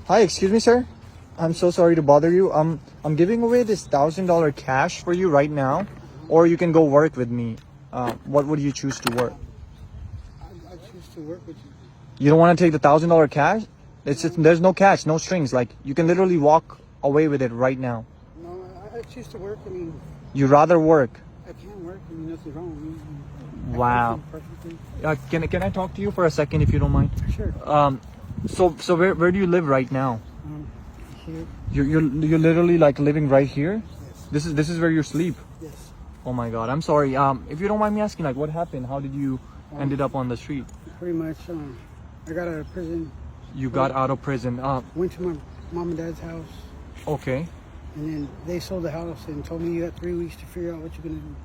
Hi, excuse me, sir. I'm so sorry to bother you. I'm giving away this $1,000 cash for you right now, or you can go work with me. What would you choose to work? I choose to work with you. You don't want to take the $1,000 cash? It's just, there's no catch, no strings. Like, you can literally walk away with it right now. No, I choose to work. I mean, You rather work. I can work. I mean, nothing wrong with me. I Wow. function perfectly. Can I talk to you for a second if you don't mind? Sure. So where do you live right now? Here. You're literally like living right here? Yes. This is where you sleep. Yes. Oh my God, I'm sorry. If you don't mind me asking, like, what happened? How did you ended up on the street? Pretty much. I got out of prison. You got out of prison. Went to my mom and dad's house, Okay. and then they sold the house and told me you got 3 weeks to figure out what you're gonna do.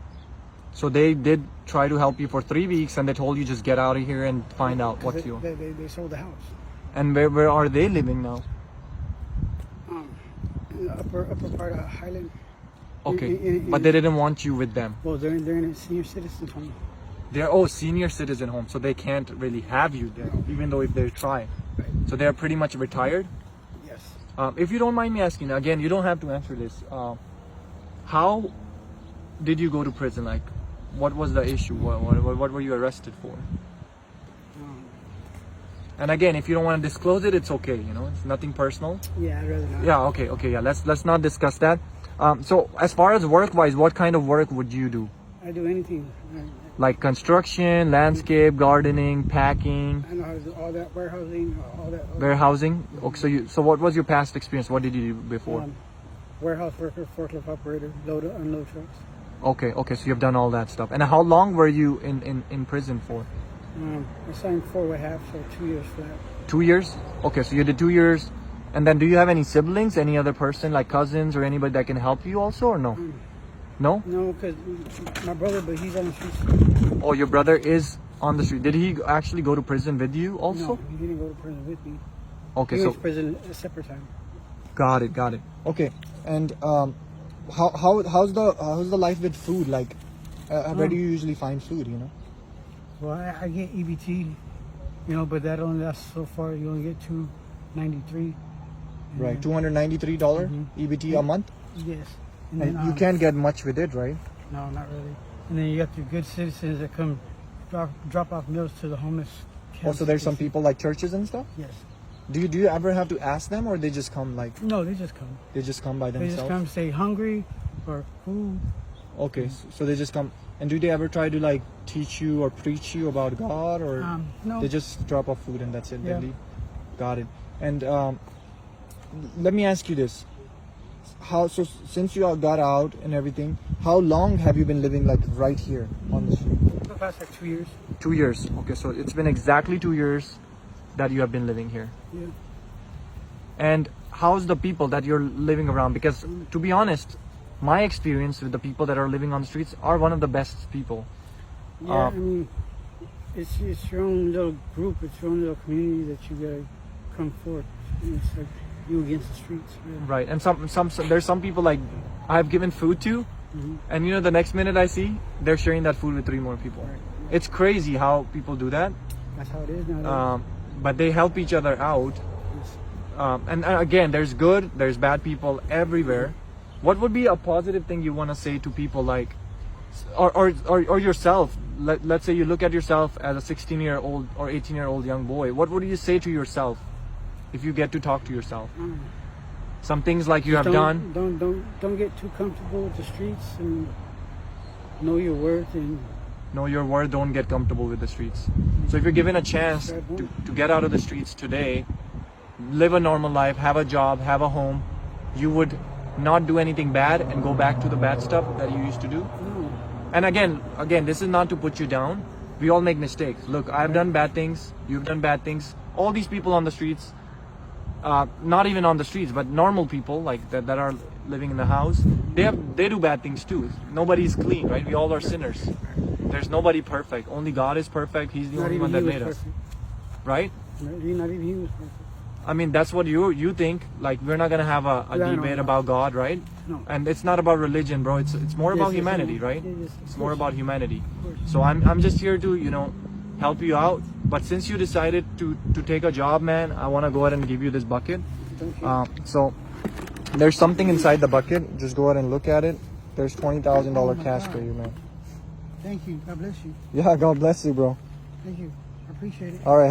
So they did try to help you for 3 weeks, and they told you just get out of here and find out what you. They sold the house. And where are they living now? In the upper part of Highland. Okay, but they didn't want you with them. Well, they're in a senior citizen home. They're senior citizen home, so they can't really have you there, even though if they try. Right. So they're pretty much retired. Yes. If you don't mind me asking, again, you don't have to answer this. How did you go to prison? Like, what was the issue? What were you arrested for? And again, if you don't want to disclose it, it's okay. You know, it's nothing personal. Yeah, I'd rather not. Yeah. Okay. Yeah. Let's not discuss that. So as far as work-wise, what kind of work would you do? I do anything. Like construction, landscape, gardening, packing, I know how to do all that, warehousing, all that. warehousing. Okay. So what was your past experience? What did you do before? Warehouse worker, forklift operator, load, unload trucks. Okay. So you've done all that stuff. And how long were you in prison for? I signed 4.5, so 2 years flat. 2 years? Okay, so you did 2 years. And then do you have any siblings, any other person, like cousins or anybody that can help you also, or no? No? No, because my brother, but he's on the streets. Oh, your brother is on the street. Did he actually go to prison with you also? No, he didn't go to prison with me. Okay, He so went to prison at a separate time. got it. Okay, and how's the life with food? Like, where do you usually find food? You know? Well, I get EBT, but that only lasts so far. You only get $293. Right, $293 EBT a month, Yes. and you can't get much with it, right? No, not really. And then you got the good citizens that come drop off meals to the homeless. Also, there's some people like churches and stuff. Yes. Do you ever have to ask them, or they just come like? No, they just come. They just come by They themselves. just come say hungry or food. Okay, so they just come. And do they ever try to like teach you or preach you about God, or No. they just drop off food and that's it? Yeah. They leave? Got it. And let me ask you this: so since you all got out and everything, how long have you been living like right here on the street? The past like 2 years. 2 years. Okay, so it's been exactly 2 years that you have been living here. Yeah. And how's the people that you're living around? Because to be honest, my experience with the people that are living on the streets are one of the best people. Yeah, I mean, it's your own little group. It's your own little community that you gotta come forth. It's like you against the streets. Really. Right, and there's some people like I've given food to, and the next minute I see they're sharing that food with 3 more people. Right. It's crazy how people do that. That's how it is now. But they help each other out. And again, there's good, there's bad people everywhere. What would be a positive thing you want to say to people like, or yourself? Let's say you look at yourself as a 16-year-old or 18-year-old young boy. What would you say to yourself if you get to talk to yourself? Some things like you have done. Don't get too comfortable with the streets, and know your worth and Know your worth. Don't get comfortable with the streets. So if you're given a chance to get out of the streets today, live a normal life, have a job, have a home, you would not do anything bad and go back to the bad stuff that you used to do. And again, this is not to put you down. We all make mistakes. Look, I've done bad things. You've done bad things. All these people on the streets, not even on the streets, but normal people like that are living in the house, they do bad things too. Nobody's clean, right? We all are sinners. There's nobody perfect. Only God is perfect. He's the only one that made us. Right? Not even he was perfect. I mean, that's what you think. Like, we're not gonna have a debate about God, right? No. And it's not about religion, bro. It's more about humanity, right? It's more about humanity. So I'm just here to help you out. But since you decided to take a job, man, I want to go ahead and give you this bucket. Thank you. So there's something inside the bucket. Just go ahead and look at it. There's $20,000 Oh my cash God. for you, man. Thank you. God bless you. Yeah, God bless you, bro. Thank you. I appreciate it. All right.